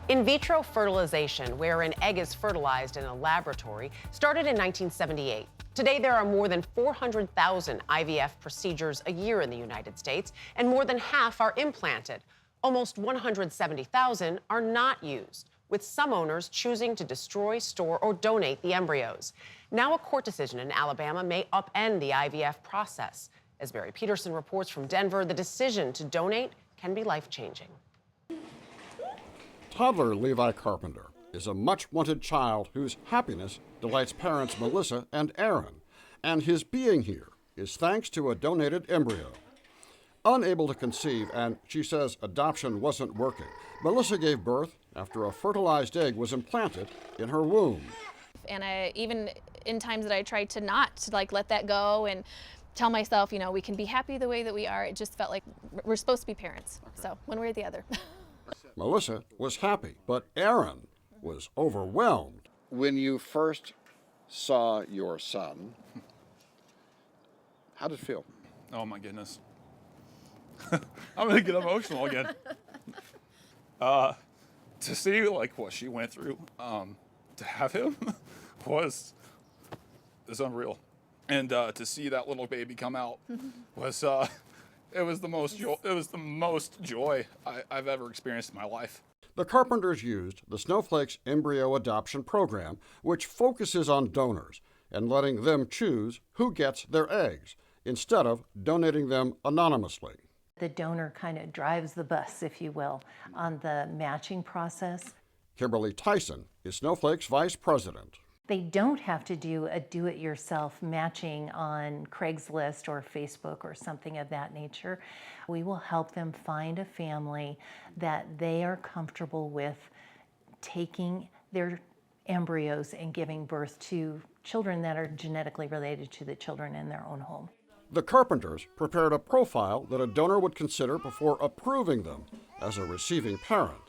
In vitro fertilization, where an egg is fertilized in a laboratory, started in 1978. Today, there are more than 400,000 IVF procedures a year in the United States, and more than half are implanted. Almost 170,000 are not used, with some owners choosing to destroy, store, or donate the embryos. Now, a court decision in Alabama may upend the IVF process. As Barry Peterson reports from Denver, the decision to donate can be life-changing. Toddler Levi Carpenter is a much-wanted child whose happiness delights parents Melissa and Aaron, and his being here is thanks to a donated embryo. Unable to conceive, and she says adoption wasn't working, Melissa gave birth after a fertilized egg was implanted in her womb. And even in times that I tried to not let that go and tell myself, we can be happy the way that we are, it just felt like we're supposed to be parents. Okay. So one way or the other. Melissa was happy, but Aaron was overwhelmed. When you first saw your son, how did it feel? Oh my goodness. I'm gonna get emotional again. To see what she went through, to have him is unreal. And to see that little baby come out was it was the most joy I've ever experienced in my life. The Carpenters used the Snowflakes Embryo Adoption Program, which focuses on donors and letting them choose who gets their eggs, instead of donating them anonymously. The donor kind of drives the bus, if you will, on the matching process. Kimberly Tyson is Snowflake's vice president. They don't have to do a do-it-yourself matching on Craigslist or Facebook or something of that nature. We will help them find a family that they are comfortable with taking their embryos and giving birth to children that are genetically related to the children in their own home. The Carpenters prepared a profile that a donor would consider before approving them as a receiving parent.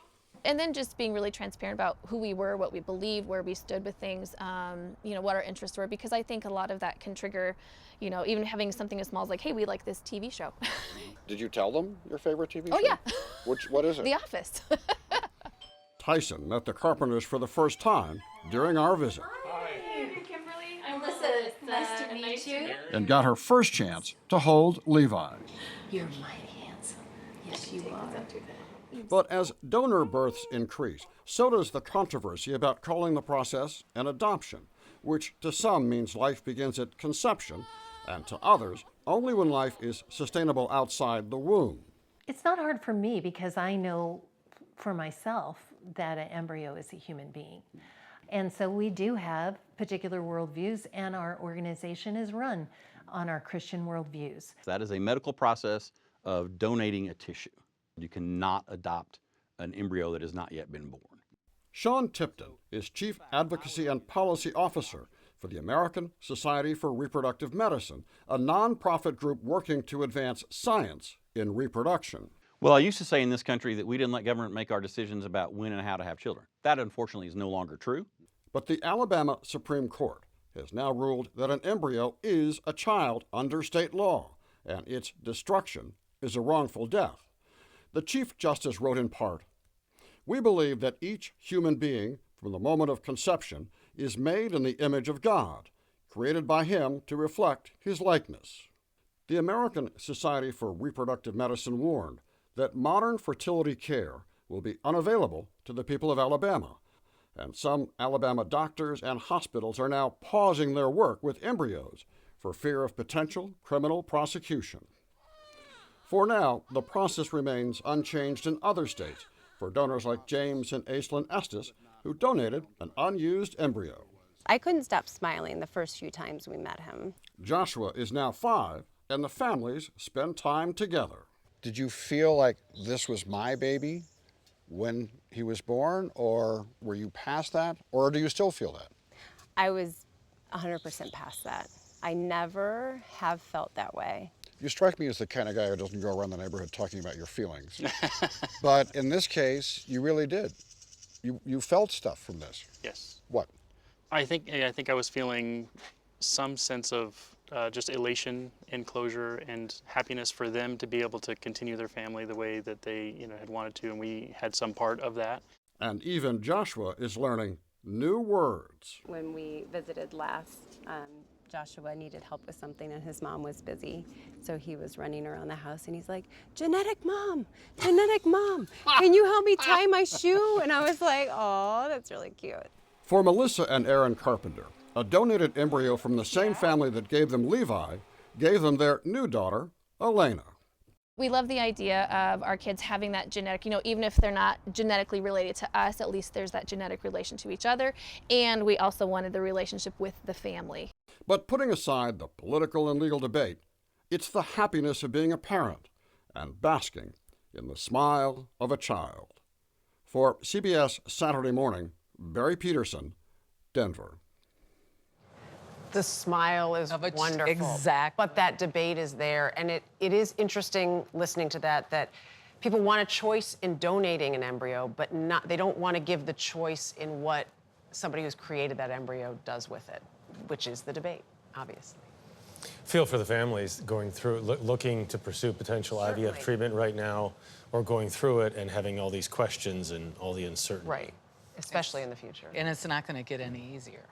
And then just being really transparent about who we were, what we believed, where we stood with things, what our interests were, because I think a lot of that can trigger, even having something as small as hey, we like this TV show. Did you tell them your favorite TV show? Oh, yeah. What is it? The Office. Tyson met the Carpenters for the first time during our visit. Hi, Kimberly. I'm Melissa. Nice to meet you. And got her first chance to hold Levi. You're mighty handsome. Yes, you are. But as donor births increase, so does the controversy about calling the process an adoption, which to some means life begins at conception, and to others, only when life is sustainable outside the womb. It's not hard for me because I know for myself that an embryo is a human being. And so we do have particular worldviews, and our organization is run on our Christian worldviews. That is a medical process of donating a tissue. You cannot adopt an embryo that has not yet been born. Sean Tipton is Chief Advocacy and Policy Officer for the American Society for Reproductive Medicine, a nonprofit group working to advance science in reproduction. Well, I used to say in this country that we didn't let government make our decisions about when and how to have children. That, unfortunately, is no longer true. But the Alabama Supreme Court has now ruled that an embryo is a child under state law, and its destruction is a wrongful death. The Chief Justice wrote in part, "We believe that each human being, from the moment of conception, is made in the image of God, created by Him to reflect His likeness." The American Society for Reproductive Medicine warned that modern fertility care will be unavailable to the people of Alabama, and some Alabama doctors and hospitals are now pausing their work with embryos for fear of potential criminal prosecution. For now, the process remains unchanged in other states for donors like James and Aislinn Estes, who donated an unused embryo. I couldn't stop smiling the first few times we met him. Joshua is now 5, and the families spend time together. Did you feel like this was my baby when he was born, or were you past that, or do you still feel that? I was 100% past that. I never have felt that way. You strike me as the kind of guy who doesn't go around the neighborhood talking about your feelings. But in this case, you really did. You felt stuff from this. Yes. What? I think I was feeling some sense of just elation and closure and happiness for them to be able to continue their family the way that they had wanted to, and we had some part of that. And even Joshua is learning new words. When we visited last, Joshua needed help with something and his mom was busy. So he was running around the house and he's like, genetic mom, can you help me tie my shoe? And I was like, oh, that's really cute. For Melissa and Aaron Carpenter, a donated embryo from the same family that gave them Levi gave them their new daughter, Elena. We love the idea of our kids having that genetic, even if they're not genetically related to us, at least there's that genetic relation to each other. And we also wanted the relationship with the family. But putting aside the political and legal debate, it's the happiness of being a parent and basking in the smile of a child. For CBS Saturday Morning, Barry Peterson, Denver. The smile is wonderful. Exactly. But that debate is there. And it is interesting listening to that people want a choice in donating an embryo, but they don't want to give the choice in what somebody who's created that embryo does with it, which is the debate, obviously. Feel for the families going through, looking to pursue potential IVF treatment right now, or going through it and having all these questions and all the uncertainty. Right, especially in the future. And it's not going to get any easier.